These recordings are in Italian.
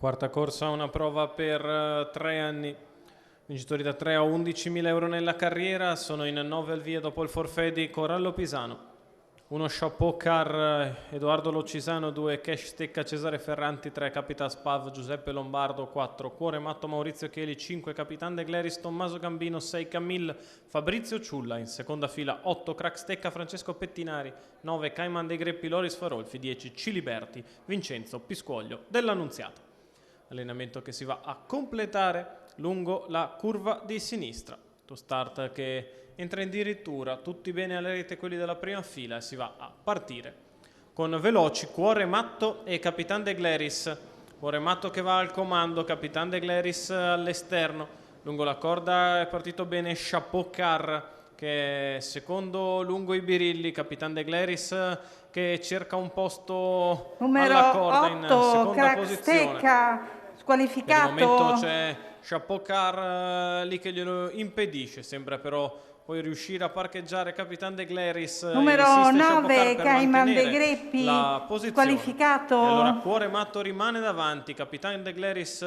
Quarta corsa, una prova per 3 anni. Vincitori da 3 a 11.000 euro nella carriera. Sono in 9 al via dopo il forfait di Corallo Pisano. 1 Chapeau Car Edoardo Locisano, 2 Cash Stecca Cesare Ferranti, 3 Capital Spav Giuseppe Lombardo, 4 Cuore Matto Maurizio Cheli, 5 Capitan De Gleris Tommaso Gambino, 6 Camille Fabrizio Ciulla. In seconda fila 8 Crack Stecca Francesco Pettinari, 9 Cayman dei Greppi Loris Farolfi, 10 Ciliberti Vincenzo Piscuoglio dell'Annunziata. Allenamento che si va a completare lungo la curva di sinistra. To start che entra addirittura tutti bene alle rete quelli della prima fila e si va a partire con veloci Cuore Matto e Capitan De Gleris. Cuore Matto che va al comando, Capitan De Gleris all'esterno. Lungo la corda è partito bene Chapeau Car, che secondo lungo i birilli. Capitan De Gleris che cerca un posto numero alla corda 8, in seconda Crack posizione. Stecca squalificato. Per il momento c'è Chapeau Car lì che glielo impedisce. Sembra però poi riuscire a parcheggiare Capitan De Gleris. Numero 9 Cayman dei Greppi la posizione. Squalificato. E allora Cuore Matto rimane davanti, Capitan De Gleris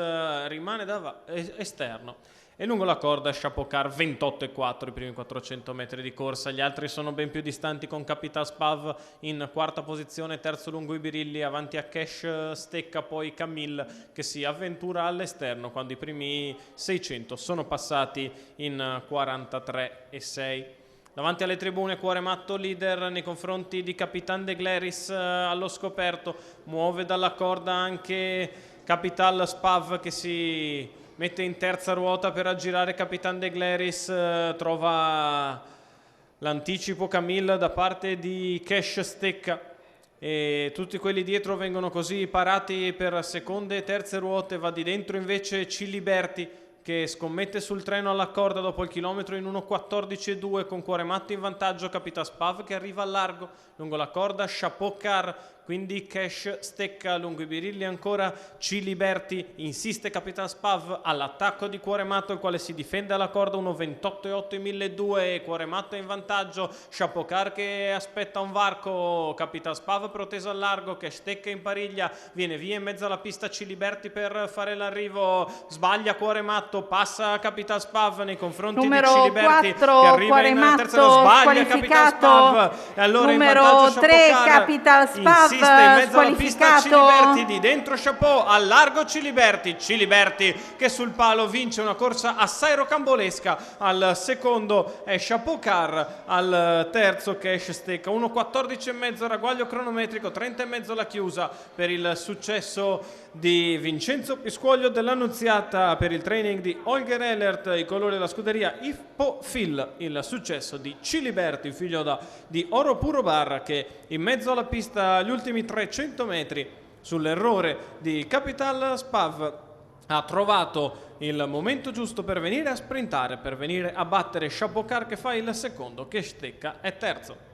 rimane esterno. E lungo la corda Chapeau Car 28,4 i primi 400 metri di corsa. Gli altri sono ben più distanti, con Capital Spav in quarta posizione, terzo lungo i birilli, avanti a Cash Stecca, poi Camille che si avventura all'esterno quando i primi 600 sono passati in 43,6. Davanti alle tribune Cuore Matto leader nei confronti di Capitan De Gleris allo scoperto. Muove dalla corda anche Capital Spav che si mette in terza ruota per aggirare Capitan De Gleris. Trova l'anticipo Camille da parte di Cash Stecca e tutti quelli dietro vengono così parati per seconde e terze ruote. Va di dentro invece Ciliberti che scommette sul treno alla corda dopo il chilometro in 1,14,2 con Cuore Matto in vantaggio. Capitan Spav che arriva al largo lungo la corda Chapeau Car, quindi Cash Stecca. Lungo i birilli ancora Ciliberti, insiste Capitan Spav all'attacco di Cuore Matto, il quale si difende alla corda 1,28,8 1.200 e Cuore Matto è in vantaggio. Chapeau Car che aspetta un varco, Capitan Spav proteso al largo, Cash Stecca in pariglia, viene via in mezzo alla pista Ciliberti per fare l'arrivo, sbaglia Cuore Matto, passa Capitan Spav nei confronti numero di Ciliberti 4, che arriva Cuore in Matto terza, sbaglia Capitan Spav e allora numero in vantaggio 3 Chapeau Car. Capital Spav Insiste in mezzo alla pista squalificato. Ciliberti, di dentro Chapeau, al largo Ciliberti che sul palo vince una corsa assai rocambolesca. Al secondo è Chapeau Car, al terzo Cash Stecca. 1,14,5 ragguaglio cronometrico, 30,5 la chiusa per il successo di Vincenzo Piscuoglio dell'Annunziata. Per il training di Holger Ehlert, i colori della scuderia Ippofil. Il successo di Ciliberti, figlio di Oro Puro Barra, che in mezzo alla pista gli ultimi 300 metri sull'errore di Capital Spav ha trovato il momento giusto per venire a sprintare, per venire a battere Chapeau Car che fa il secondo, che Stecca è terzo.